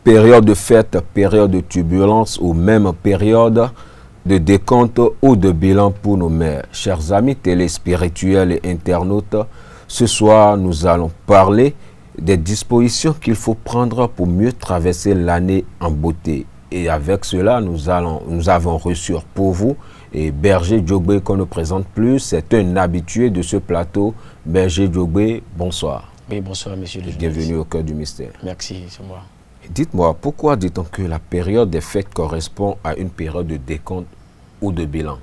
Période de fête, période de turbulence ou même période de décompte ou de bilan pour nos mères. Chers amis téléspirituels et internautes, ce soir nous allons parler des dispositions qu'il faut prendre pour mieux traverser l'année en beauté. Et avec cela, nous avons reçu pour vous et Berger Diogbe qu'on ne présente plus. C'est un habitué de ce plateau. Berger Diogbe, bonsoir. Oui, bonsoir, monsieur le journaliste. Bienvenue au cœur du mystère. Merci, c'est moi. Dites-moi, pourquoi dit-on que la période des fêtes correspond à une période de décompte ou de bilan?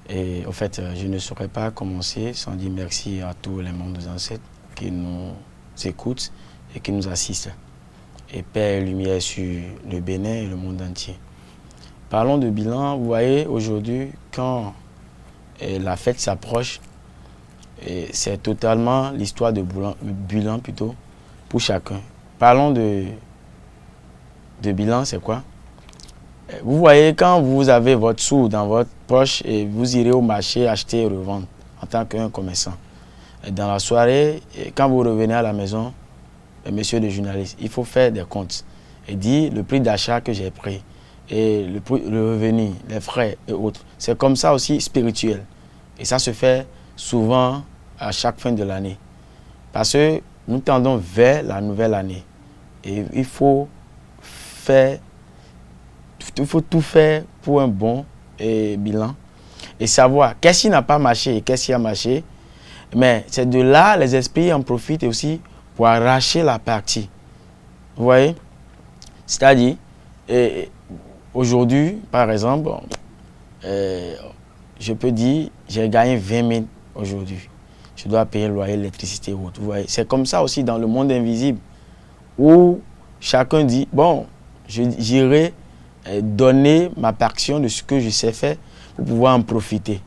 Et en fait, je ne saurais pas commencer sans dire merci à tous les membres des ancêtres qui nous écoutent et qui nous assistent. Et paix et lumière sur le Bénin et le monde entier. Parlons de bilan. Vous voyez, aujourd'hui, quand la fête s'approche, c'est totalement l'histoire de bilan plutôt pour chacun. Parlons de bilan, c'est quoi? Vous voyez, quand vous avez votre sou dans votre poche et vous irez au marché acheter et revendre en tant qu'un commerçant. Dans la soirée, quand vous revenez à la maison, monsieur le journaliste, il faut faire des comptes et dire le prix d'achat que j'ai pris et le revenu, les frais et autres. C'est comme ça aussi spirituel. Et ça se fait souvent à chaque fin de l'année. Parce que nous tendons vers la nouvelle année. Et il faut tout faire pour un bon bilan. Et savoir qu'est-ce qui n'a pas marché et qu'est-ce qui a marché. Mais c'est de là, les esprits en profitent aussi pour arracher la partie. Vous voyez? C'est-à-dire, aujourd'hui, par exemple, je peux dire, j'ai gagné 20 000 aujourd'hui. Je dois payer le loyer, l'électricité et autres. Vous voyez? C'est comme ça aussi dans le monde invisible, où chacun dit, bon, j'irai donner ma portion de ce que je sais faire pour pouvoir en profiter.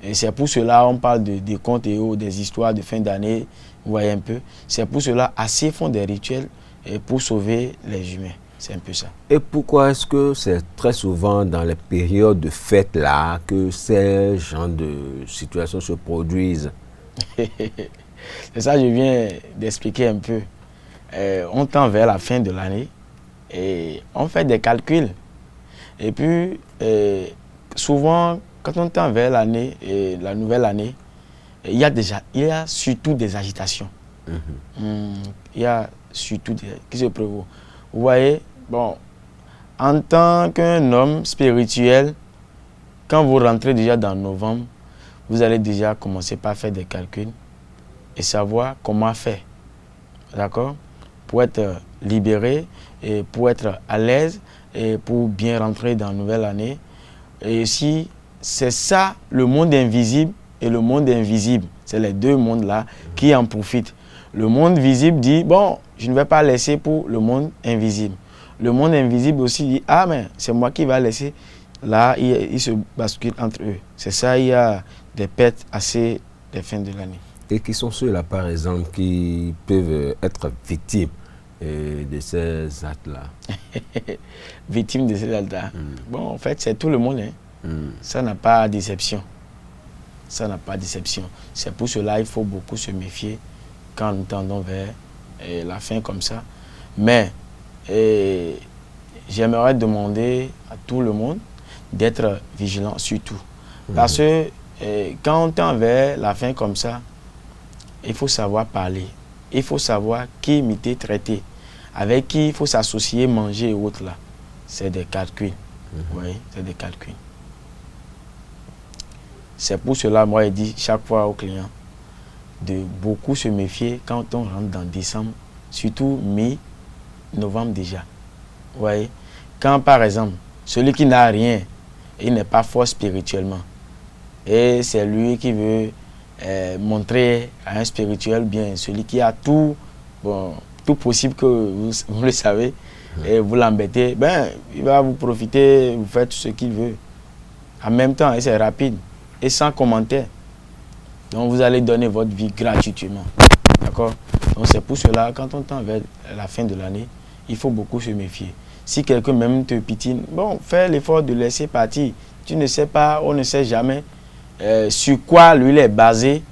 Et c'est pour cela on parle des contes et autres, des histoires de fin d'année, vous voyez un peu. C'est pour cela assez font des rituels pour sauver les humains. C'est un peu ça. Et pourquoi est-ce que c'est très souvent dans les périodes de fête-là que ces genres de situations se produisent? C'est ça que je viens d'expliquer un peu. On tend vers la fin de l'année et on fait des calculs. Et puis, souvent, quand on tend vers l'année, la nouvelle année, il y a surtout des agitations. Il y a surtout qui se prévaut. Vous voyez, bon, en tant qu'un homme spirituel, quand vous rentrez déjà dans novembre, vous allez déjà commencer par faire des calculs et savoir comment faire. D'accord? Pour être libéré et pour être à l'aise et pour bien rentrer dans la nouvelle année. Et si c'est ça, le monde invisible et le monde invisible, c'est les deux mondes-là qui en profitent. Le monde visible dit, bon, je ne vais pas laisser pour le monde invisible. Le monde invisible aussi dit, ah, mais c'est moi qui vais laisser. Là, ils se basculent entre eux. C'est ça, il y a des pertes assez des fins de l'année. Et qui sont ceux-là, par exemple, qui peuvent être victimes de ces actes-là? Victimes de ces actes-là. Bon, en fait, c'est tout le monde. Ça n'a pas d'exception. Ça n'a pas d'exception. C'est pour cela qu'il faut beaucoup se méfier quand nous tendons vers la fin comme ça. Mais j'aimerais demander à tout le monde d'être vigilant surtout. Parce que quand on tend vers la fin comme ça, il faut savoir parler. Il faut savoir qui imiter, traiter. Avec qui il faut s'associer, manger et autres là. C'est des calculs. Oui, c'est des calculs. C'est pour cela, moi, je dis chaque fois aux clients de beaucoup se méfier quand on rentre dans décembre, surtout mi-novembre déjà. Vous voyez? Quand, par exemple, celui qui n'a rien, il n'est pas fort spirituellement, et c'est lui qui veut montrer à un spirituel bien, celui qui a tout, bon, tout possible que vous le savez, et vous l'embêtez, ben, il va vous profiter, vous faites ce qu'il veut. En même temps, et c'est rapide. Et sans commentaire. Donc vous allez donner votre vie gratuitement. D'accord? Donc c'est pour cela, quand on tend vers la fin de l'année, il faut beaucoup se méfier. Si quelqu'un même te pitine, bon, fais l'effort de laisser partir. Tu ne sais pas, on ne sait jamais sur quoi lui est basé,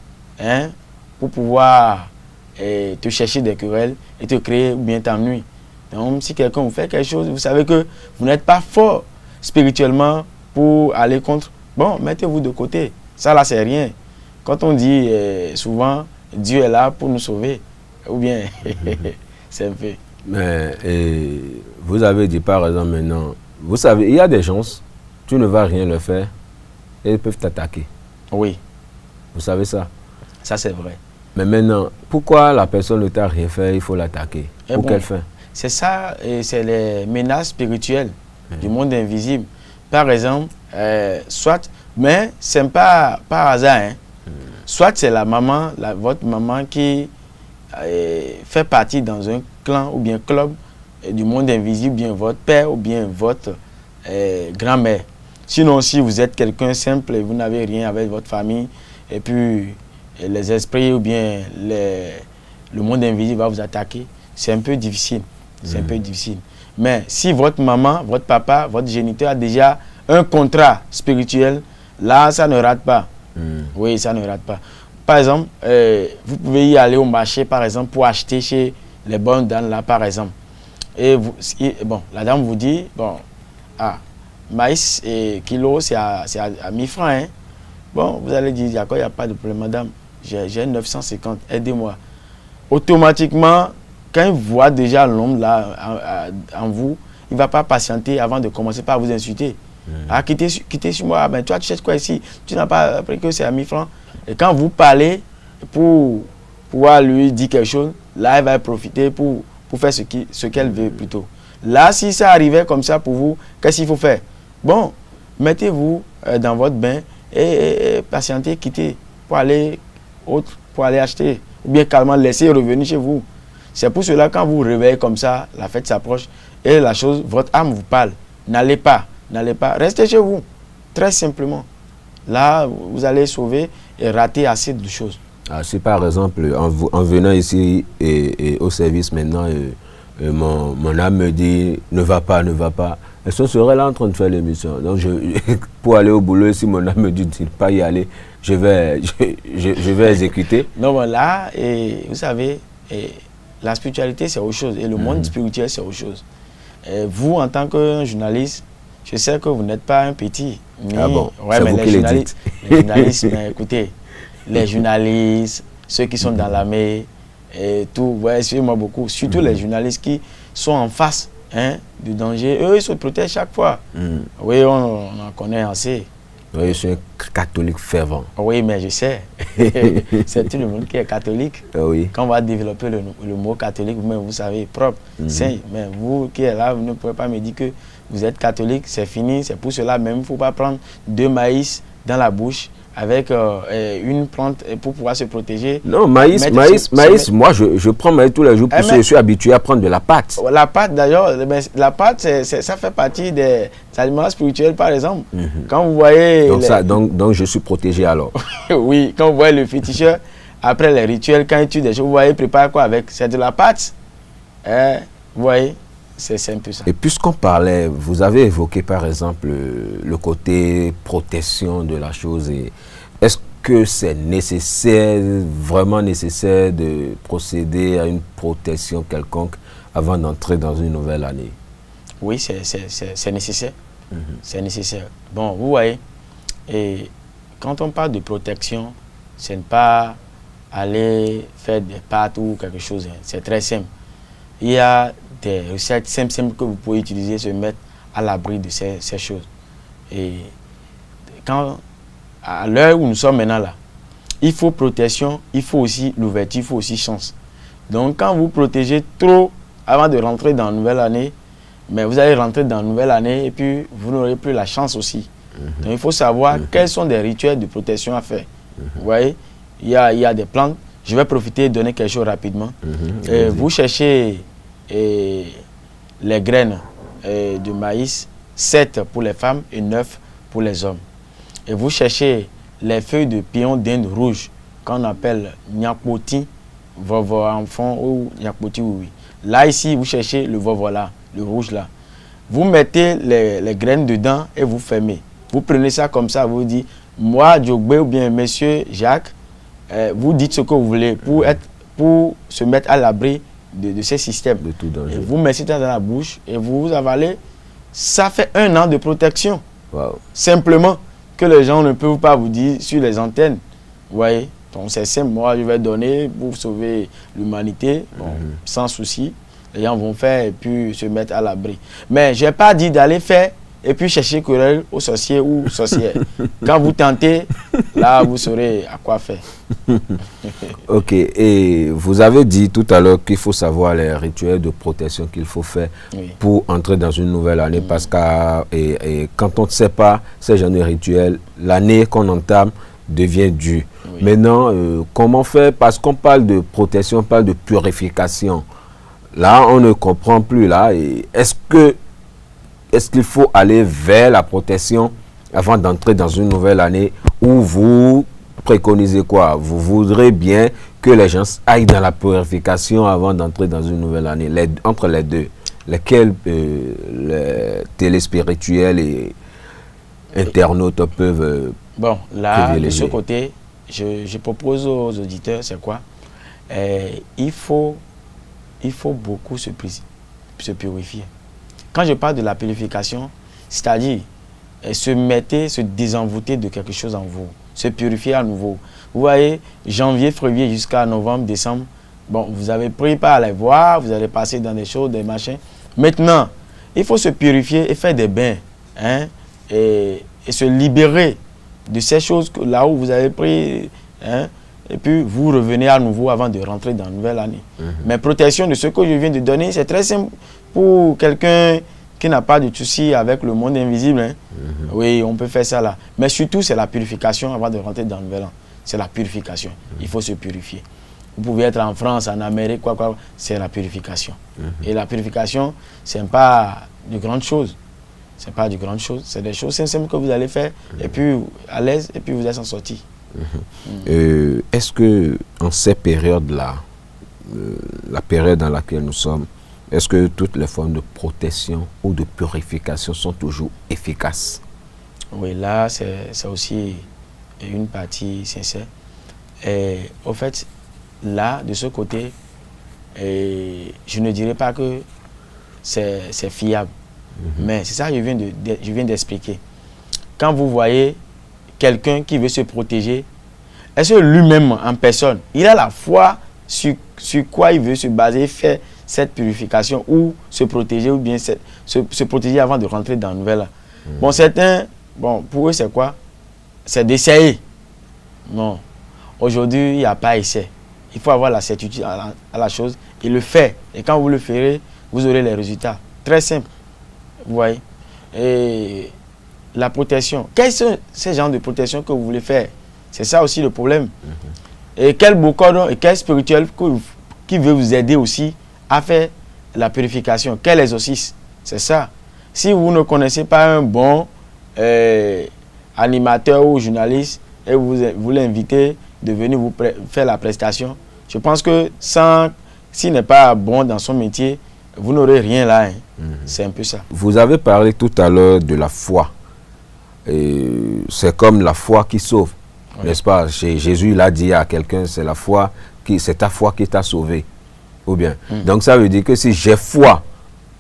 pour pouvoir te chercher des querelles et te créer ou bien t'ennuyer. Donc, si quelqu'un vous fait quelque chose, vous savez que vous n'êtes pas fort spirituellement pour aller contre. Bon, mettez-vous de côté. Ça, là, c'est rien. Quand on dit souvent, Dieu est là pour nous sauver, ou bien, c'est un peu. Mais vous avez dit par exemple maintenant, vous savez, il y a des gens, tu ne vas rien leur faire et ils peuvent t'attaquer. Oui. Vous savez ça? Ça, c'est vrai. Mais maintenant, pourquoi la personne ne t'a rien fait, il faut l'attaquer? Pour quelle fin? C'est ça, et c'est les menaces spirituelles du monde invisible. Par exemple, soit, mais ce n'est pas par hasard, hein. Soit c'est la maman, votre maman qui fait partie dans un clan ou bien club du monde invisible, bien votre père ou bien votre grand-mère. Sinon, si vous êtes quelqu'un simple et vous n'avez rien avec votre famille, et puis les esprits ou bien le monde invisible va vous attaquer, c'est un peu difficile. C'est un peu difficile. Mais si votre maman, votre papa, votre géniteur a déjà un contrat spirituel, là, ça ne rate pas. Oui, ça ne rate pas. Par exemple, vous pouvez y aller au marché, par exemple, pour acheter chez les bonnes dames, là, par exemple. Et bon, la dame vous dit, bon, maïs et kilo, c'est à 1000 francs. Hein. Bon, vous allez dire, d'accord, il n'y a pas de problème, madame, j'ai 950, aidez-moi. Automatiquement, quand il voit déjà l'homme là en vous, il ne va pas patienter avant de commencer par vous insulter. Quittez sur moi, ben toi tu cherches quoi ici? Tu n'as pas appris que c'est à 1000 francs. Et quand vous parlez pour pouvoir lui dire quelque chose, là il va profiter pour faire ce qu'elle veut plutôt. Là, si ça arrivait comme ça pour vous, qu'est-ce qu'il faut faire? Bon, mettez-vous dans votre bain et patientez, quittez pour aller acheter. Ou bien calmement laissez revenir chez vous. C'est pour cela quand vous vous réveillez comme ça, la fête s'approche et la chose, votre âme vous parle. N'allez pas, restez chez vous, très simplement. Là, vous allez sauver et rater assez de choses. Si par exemple, en venant ici et au service maintenant, mon âme me dit ne va pas, est-ce qu'on serait là en train de faire l'émission? Donc pour aller au boulot, si mon âme me dit de ne pas y aller, je vais exécuter. Non, bon, là, vous savez, la spiritualité c'est autre chose et le monde spirituel c'est autre chose. Vous, en tant que journaliste, je sais que vous n'êtes pas un petit. Ah bon, ouais, mais les journalistes, mais écoutez, les journalistes, ceux qui sont dans l'armée, et tout, ouais, suivez-moi beaucoup, surtout les journalistes qui sont en face du danger, eux, ils se protègent chaque fois. Oui, on en connaît assez. Oui, je suis un catholique fervent. Oui, mais je sais. C'est tout le monde qui est catholique. Oui. Quand on va développer le mot catholique, vous-même, vous savez, propre, saint. Mais vous qui êtes là, vous ne pouvez pas me dire que vous êtes catholique, c'est fini. C'est pour cela même, il ne faut pas prendre 2 maïs dans la bouche avec une plante pour pouvoir se protéger. Non, maïs, moi je prends maïs tous les jours parce que je suis habitué à prendre de la pâte. La pâte d'ailleurs, la pâte, ça fait partie des aliments spirituels par exemple. Quand vous voyez... Donc je suis protégé alors. Oui, quand vous voyez le féticheur, après les rituels, quand il tue des choses, vous voyez, il prépare quoi avec? C'est de la pâte. Vous voyez, c'est un peu ça. Et puisqu'on parlait, vous avez évoqué par exemple le côté protection de la chose. Est-ce que c'est nécessaire, vraiment nécessaire de procéder à une protection quelconque avant d'entrer dans une nouvelle année? Oui, c'est nécessaire. C'est nécessaire. Bon, vous voyez, et quand on parle de protection, ce n'est pas aller faire des pâtes ou quelque chose. C'est très simple. Il y a des recettes simples que vous pouvez utiliser, se mettre à l'abri de ces choses. Et à l'heure où nous sommes maintenant là, il faut protection, il faut aussi l'ouverture, il faut aussi chance. Donc quand vous protégez trop avant de rentrer dans la nouvelle année, mais vous allez rentrer dans la nouvelle année et puis vous n'aurez plus la chance aussi. Donc il faut savoir quels sont des rituels de protection à faire. Vous voyez, il y a des plantes. Je vais profiter et donner quelque chose rapidement. Vous cherchez les graines de maïs, 7 pour les femmes et 9 pour les hommes. Et vous cherchez les feuilles de pion d'Inde rouge, qu'on appelle nyakpoti, vovo enfant ou nyakpoti oui. Là, ici, vous cherchez le vovo là, le rouge là. Vous mettez les graines dedans et vous fermez. Vous prenez ça comme ça, vous dites, moi, Djogbe ou bien monsieur Jacques, vous dites ce que vous voulez pour se mettre à l'abri de ces systèmes. De tout danger. Et vous mettez ça dans la bouche et vous avalez. Ça fait 1 an de protection. Wow. Simplement que les gens ne peuvent pas vous dire sur les antennes. Vous voyez? Donc c'est simple, moi je vais donner pour sauver l'humanité, bon, sans souci. Les gens vont faire et puis se mettre à l'abri. Mais je n'ai pas dit d'aller faire et puis chercher querelle aux sorciers ou sorcières. Quand vous tentez, là vous saurez à quoi faire. Ok, et vous avez dit tout à l'heure qu'il faut savoir les rituels de protection qu'il faut faire pour entrer dans une nouvelle année, parce que quand on ne sait pas ces genres de rituels, l'année qu'on entame devient dure. Maintenant, comment faire? Parce qu'on parle de protection, on parle de purification. Là, on ne comprend plus. Là, est-ce qu'il faut aller vers la protection avant d'entrer dans une nouvelle année, ou vous préconisez quoi? Vous voudrez bien que les gens aillent dans la purification avant d'entrer dans une nouvelle année? Entre les deux, lesquels les téléspirituels et internautes peuvent bon, là, de ce côté, je propose aux auditeurs, c'est quoi? Il faut beaucoup se purifier. Quand je parle de la purification, c'est-à-dire se désenvoûter de quelque chose en vous, se purifier à nouveau. Vous voyez, janvier, février jusqu'à novembre, décembre, bon, vous avez pris par les voir, vous allez passer dans des choses, des machins. Maintenant, il faut se purifier et faire des bains, hein, et se libérer de ces choses là où vous avez pris, hein, et puis vous revenez à nouveau avant de rentrer dans une nouvelle année. Mais protection de ce que je viens de donner, c'est très simple pour quelqu'un qui n'a pas de souci avec le monde invisible. Hein. Oui, on peut faire ça là. Mais surtout, c'est la purification avant de rentrer dans le nouvel an. C'est la purification. Il faut se purifier. Vous pouvez être en France, en Amérique, quoi, c'est la purification. Et la purification, ce n'est pas de grandes choses. Ce n'est pas de grandes choses. C'est des choses simples que vous allez faire, et puis à l'aise, et puis vous êtes en sortie. Est-ce que en ces périodes-là, la période dans laquelle nous sommes, est-ce que toutes les formes de protection ou de purification sont toujours efficaces? Oui, là, c'est aussi une partie sincère. Et au fait, là, de ce côté, je ne dirais pas que c'est fiable. Mais c'est ça que je viens d'expliquer. Quand vous voyez quelqu'un qui veut se protéger, est-ce que lui-même, en personne, il a la foi sur quoi il veut se baser, faire cette purification ou se protéger, ou bien se protéger avant de rentrer dans la nouvelle? Bon, certains, bon, pour eux, c'est quoi? C'est d'essayer. Non. Aujourd'hui, il n'y a pas essai. Il faut avoir la certitude à la chose et le faire. Et quand vous le ferez, vous aurez les résultats. Très simple. Vous voyez? Et la protection. Quels sont ces genres de protection que vous voulez faire? C'est ça aussi le problème. Et quel bocodon et quel spirituel qui veut vous aider aussi à faire la purification? Quel exorcisme? C'est ça. Si vous ne connaissez pas un bon animateur ou journaliste et vous l'invitez de venir vous faire la prestation, je pense que s'il n'est pas bon dans son métier, vous n'aurez rien là. Hein. C'est un peu ça. Vous avez parlé tout à l'heure de la foi. C'est comme la foi qui sauve. N'est-ce pas? Jésus l'a dit à quelqu'un, c'est ta foi qui t'a sauvé. Ou bien. Donc ça veut dire que si j'ai foi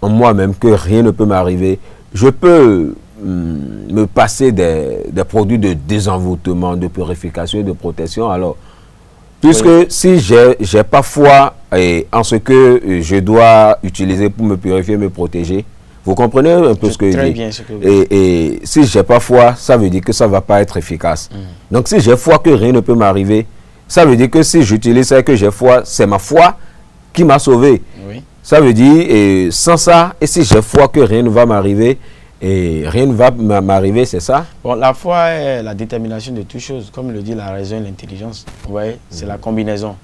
en moi-même, que rien ne peut m'arriver, je peux me passer des produits de désenvoûtement, de purification et de protection. Alors, puisque si j'ai pas foi en ce que je dois utiliser pour me purifier, me protéger, vous comprenez un peu ce que je dis? Bien ce que vous et si j'ai pas foi, ça veut dire que ça va pas être efficace. Donc si j'ai foi que rien ne peut m'arriver, ça veut dire que si j'utilise ça que j'ai foi, c'est ma foi qui m'a sauvé. Oui. Ça veut dire, sans ça, et si j'ai foi que rien ne va m'arriver, et rien ne va m'arriver, c'est ça? Bon, la foi est la détermination de toutes choses, comme le dit la raison et l'intelligence. Vous voyez, c'est la combinaison.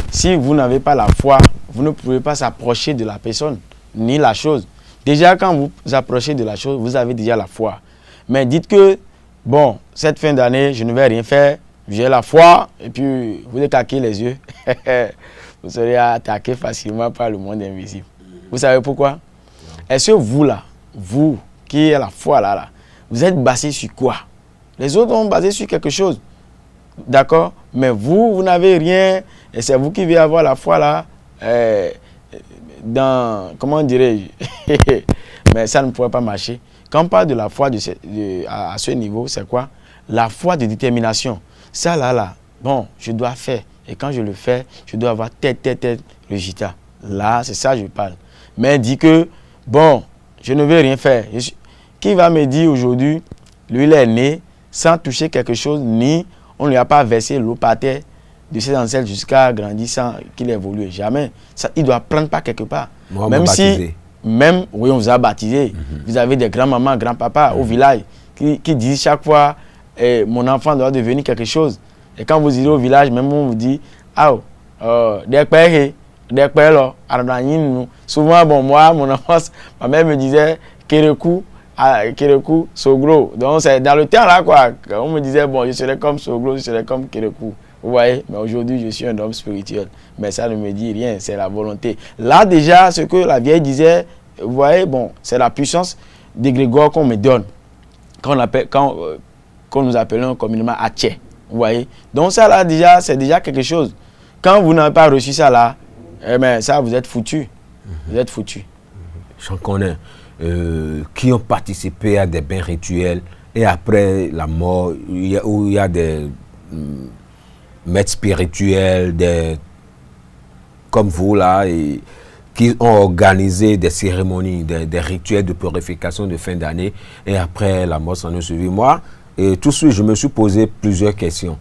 Si vous n'avez pas la foi, vous ne pouvez pas s'approcher de la personne, ni la chose. Déjà, quand vous approchez de la chose, vous avez déjà la foi. Mais dites que, bon, cette fin d'année, je ne vais rien faire, j'ai la foi, et puis vous écarquez les yeux. Vous serez attaqué facilement par le monde invisible. Vous savez pourquoi? Est-ce que vous, là, vous, qui est la foi là, vous êtes basé sur quoi? Les autres ont basé sur quelque chose. D'accord? Mais vous n'avez rien, et c'est vous qui devez avoir la foi là. dans, comment dirais-je, mais ça ne pourrait pas marcher. Quand on parle de la foi à ce niveau, c'est quoi? La foi de détermination. Ça là, bon, je dois faire. Et quand je le fais, je dois avoir tel résultat. Là, c'est ça que je parle. Mais dit que, bon, je ne veux rien faire. Qui va me dire aujourd'hui, lui, il est né sans toucher quelque chose, ni on ne lui a pas versé l'eau par terre de ses ancêtres jusqu'à grandir sans qu'il évolue. Jamais. Ça, il doit prendre pas quelque part. Moi, même si, oui, on vous a baptisé. Vous avez des grands-mamans, grands-papas au village qui disent chaque fois, mon enfant doit devenir quelque chose. Et quand vous irez au village, même on vous dit, ah, des pères, souvent, bon, moi, mon enfance, ma mère me disait, Kérékou, Sogro. Donc, c'est dans le temps là, quoi. On me disait, bon, je serais comme Sogro, je serais comme Kérékou. Vous voyez, mais aujourd'hui, je suis un homme spirituel. Mais ça ne me dit rien, c'est la volonté. Là, déjà, ce que la vieille disait, vous voyez, bon, c'est la puissance d'égrégore qu'on me donne. Qu'on nous appelons communément Atché. Vous voyez. Donc, ça là, déjà, c'est déjà quelque chose. Quand vous n'avez pas reçu ça là, eh bien, ça, vous êtes foutu. Vous êtes foutu. J'en connais qui ont participé à des bains rituels et après la mort, où il y a des maîtres spirituels, comme vous là, qui ont organisé des cérémonies, des rituels de purification de fin d'année et après la mort s'en est suivi. Moi, et tout de suite, je me suis posé plusieurs questions.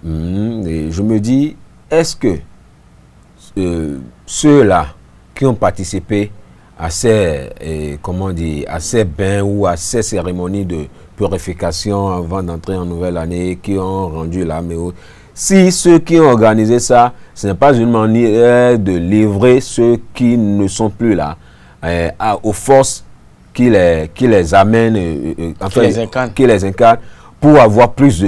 Et je me dis, est-ce que ceux-là qui ont participé à ces, à ces bains ou à ces cérémonies de purification avant d'entrer en nouvelle année, qui ont rendu l'âme et autres, si ceux qui ont organisé ça, ce n'est pas une manière de livrer ceux qui ne sont plus là aux forces qui les amènent, enfin, qui les incarnent, pour avoir plus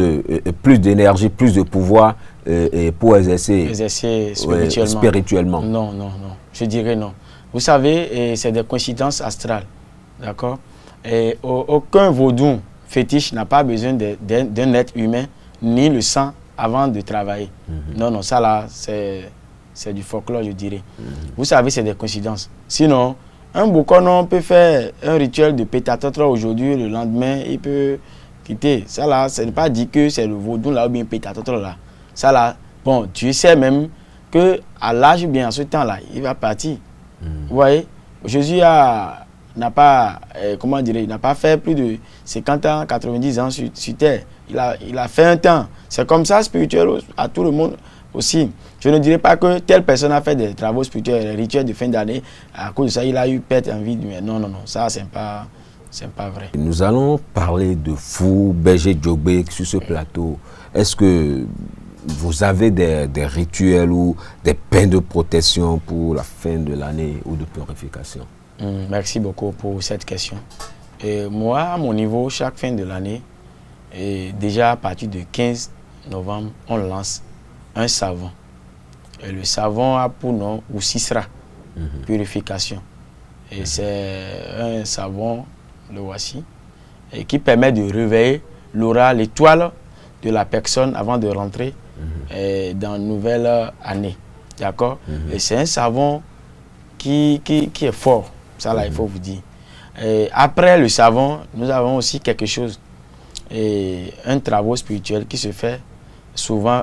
d'énergie, plus de pouvoir et pour exercer spirituellement. Non, non, non. Je dirais non. Vous savez, c'est des coïncidences astrales. D'accord? Et aucun vaudou fétiche n'a pas besoin d'un être humain, ni le sang, avant de travailler. Non, non, ça là, c'est du folklore, je dirais. Vous savez, c'est des coïncidences. Sinon, un Bokonon peut faire un rituel de pétatotra aujourd'hui, le lendemain, il peut quitter. Ça là, ce n'est pas dit que c'est le vaudou là ou bien pétatotra là. Ça là, bon, tu sais même que à l'âge, bien à ce temps-là, il va partir. Vous voyez, Jésus n'a pas, comment dire, il n'a pas fait plus de 50 ans, 90 ans sur terre. Il a fait un temps. C'est comme ça spirituel à tout le monde aussi. Je ne dirais pas que telle personne a fait des travaux spirituels, des rituels de fin d'année. À cause de ça, il a eu perte en vie. Mais non, non, non, ça, c'est pas vrai. Nous allons parler de Fou, Berger Djobé sur ce plateau. Est-ce que vous avez des rituels ou des pains de protection pour la fin de l'année ou de purification? Merci beaucoup pour cette question. Et moi, à mon niveau, chaque fin de l'année, déjà à partir du 15 novembre, on lance un savon. Et le savon a pour nom Oussisra, purification. Et c'est un savon, le voici, et qui permet de réveiller l'aura, l'étoile de la personne avant de rentrer dans une nouvelle année. D'accord? Et c'est un savon qui est fort. Ça là, il faut vous dire. Et après le savon, nous avons aussi quelque chose, un travail spirituel qui se fait souvent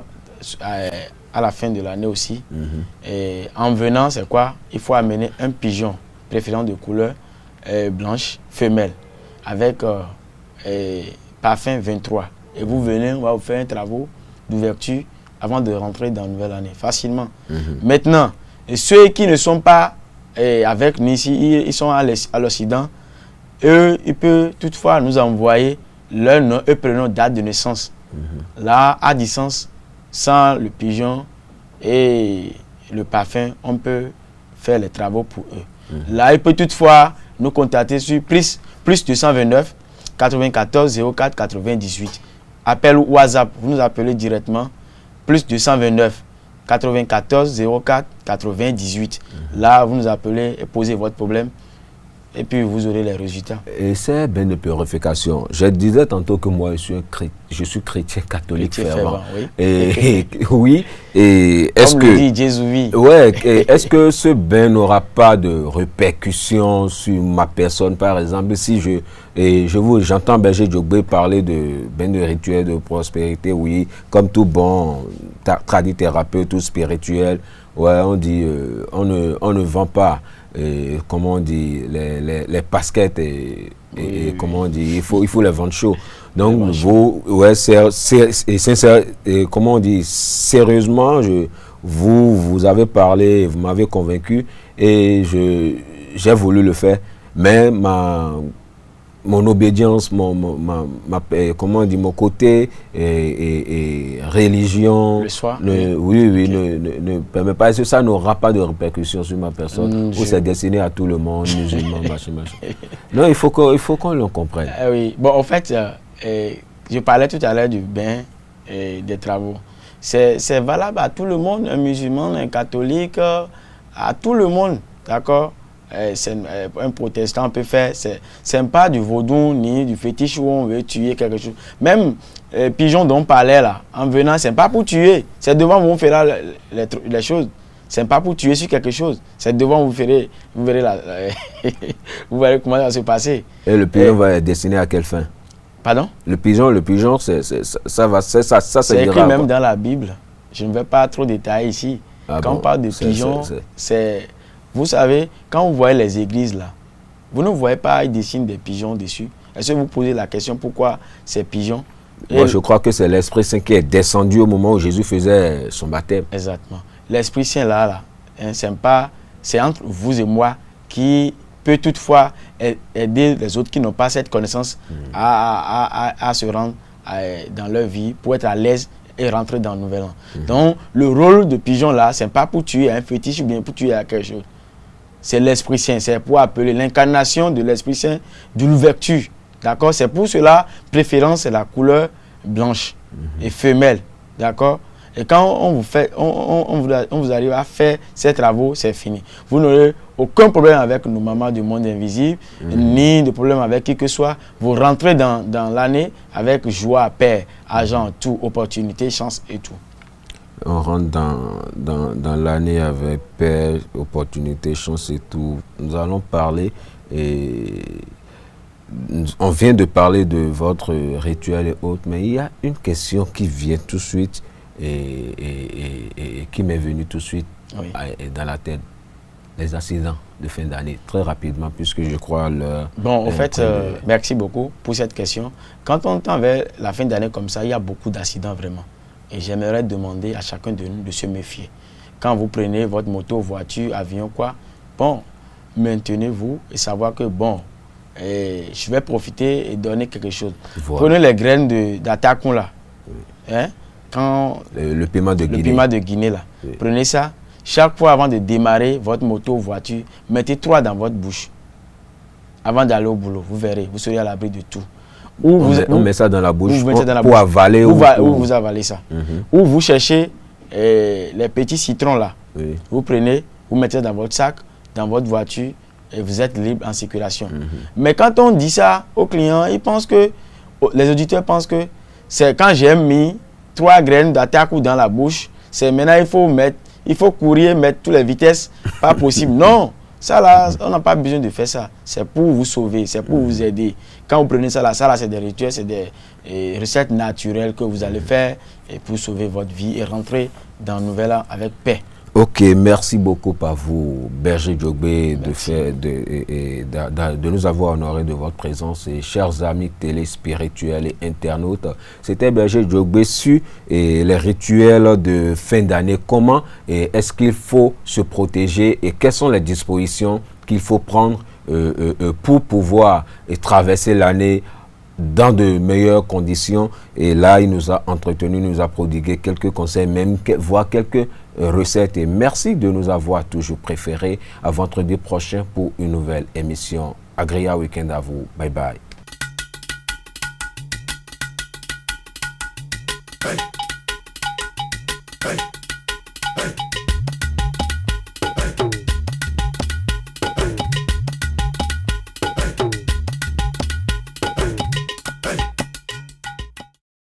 à la fin de l'année aussi. Et en venant, c'est quoi? Il faut amener un pigeon, préférant de couleur blanche, femelle, avec parfum 23. Et vous venez, on va vous faire un travail d'ouverture avant de rentrer dans la nouvelle année, facilement. Maintenant, ceux qui ne sont pas avec nous ici, ils sont à l'Occident, eux, ils peuvent toutefois nous envoyer leur nom et prénom, date de naissance. Là, à distance, sans le pigeon et le parfum, on peut faire les travaux pour eux. Là, il peut toutefois nous contacter sur plus 229 94 04 98. Appel ou WhatsApp, vous nous appelez directement. Plus 229 94 04 98. Là, vous nous appelez et posez votre problème. et puis vous aurez les résultats. Et c'est bain de purification. Je disais tantôt que moi, je suis chrétien catholique fervent. Oui. Oui. Et est-ce Comme que... le dit Jésus, oui. Ouais, est-ce que ce bain n'aura pas de répercussions sur ma personne, par exemple, si j'entends Berger Djogbe parler de bain de rituel de prospérité, oui, comme tout bon tradithérapeute ou spirituel, ouais, on dit, on ne vend pas, comment on dit, les baskets et comment on dit, il faut les vendre chaud. Donc, vous, ouais, comment on dit, sérieusement, vous avez parlé, vous m'avez convaincu et j'ai voulu le faire, mais mon obédience, comment on dit, mon côté et religion, Le soir, ne permet pas. Est-ce que ça n'aura pas de répercussions sur ma personne ou c'est destiné à tout le monde, musulman, machin. Non, il faut qu'on le comprenne. Oui, bon, en fait, je parlais tout à l'heure du bain et des travaux. C'est valable à tout le monde, un musulman, un catholique, à tout le monde, d'accord? Un protestant peut faire, c'est pas du vaudou ni du fétiche où on veut tuer quelque chose. Même pigeon dont on parlait là, en venant, c'est pas pour tuer, c'est devant vous fera les choses. C'est pas pour tuer sur quelque chose, c'est devant vous verrez vous verrez comment ça va se passer. Et le pigeon va être destiné à quelle fin? Pardon? Le pigeon, ça c'est écrit même dans la Bible. Je ne vais pas trop détailler ici. Quand on parle de pigeon, c'est... Vous savez, quand vous voyez les églises là, vous ne voyez pas, ils dessinent des pigeons dessus. Est-ce que vous posez la question pourquoi ces pigeons? Moi, je crois que c'est l'Esprit Saint qui est descendu au moment où Jésus faisait son baptême. Exactement. L'Esprit Saint là, hein, c'est entre vous et moi qui peut toutefois aider les autres qui n'ont pas cette connaissance à se rendre dans leur vie pour être à l'aise et rentrer dans le nouvel an. Donc, le rôle de pigeon là, c'est pas pour tuer un fétiche ou bien pour tuer quelque chose. C'est l'Esprit Saint, c'est pour appeler l'incarnation de l'Esprit Saint d'une vertu. D'accord? C'est pour cela, préférence, c'est la couleur blanche et femelle. D'accord? Et quand on vous arrive à faire ces travaux, c'est fini. Vous n'aurez aucun problème avec nos mamans du monde invisible, ni de problème avec qui que ce soit. Vous rentrez dans l'année avec joie, paix, argent, tout, opportunité, chance et tout. On rentre dans l'année avec paix, opportunité, chance et tout. Nous allons parler et on vient de parler de votre rituel et autres, mais il y a une question qui vient tout de suite et qui m'est venue tout de suite dans la tête. Les accidents de fin d'année, très rapidement, puisque je crois le... Bon, en fait, merci beaucoup pour cette question. Quand on tend vers la fin d'année comme ça, il y a beaucoup d'accidents vraiment. Et j'aimerais demander à chacun de nous de se méfier. Quand vous prenez votre moto, voiture, avion, quoi, bon, maintenez-vous et savoir que, bon, je vais profiter et donner quelque chose. Voilà. Prenez les graines d'attaquon là. Hein? Quand le piment de Guinée. Le piment de Guinée là. Oui. Prenez ça. Chaque fois avant de démarrer votre moto ou voiture, mettez 3 dans votre bouche. Avant d'aller au boulot, vous verrez, vous serez à l'abri de tout. On met ça dans la bouche pour avaler ou vous avalez ça. Ou vous cherchez les petits citrons là. Oui. Vous prenez, vous mettez dans votre sac, dans votre voiture et vous êtes libre en circulation. Mais quand on dit ça aux clients, ils pensent que, les auditeurs pensent que c'est quand j'ai mis 3 graines d'attaque ou dans la bouche, c'est maintenant il faut courir, mettre toutes les vitesses, pas possible. Non, ça là, on n'a pas besoin de faire ça. C'est pour vous sauver, c'est pour vous aider. Quand vous prenez ça là, c'est des rituels, c'est des recettes naturelles que vous allez faire et pour sauver votre vie et rentrer dans le nouvel an avec paix. Ok, merci beaucoup à vous, Berger Djogbe, de nous avoir honoré de votre présence. Et chers amis téléspirituels et internautes, c'était Berger Djogbe sur les rituels de fin d'année. Comment est-ce qu'il faut se protéger et quelles sont les dispositions qu'il faut prendre pour pouvoir traverser l'année dans de meilleures conditions. Et là, il nous a entretenu, nous a prodigué quelques conseils, même voire quelques recettes. Et merci de nous avoir toujours préférés. À vendredi prochain pour une nouvelle émission. Agréable week-end à vous. Bye bye.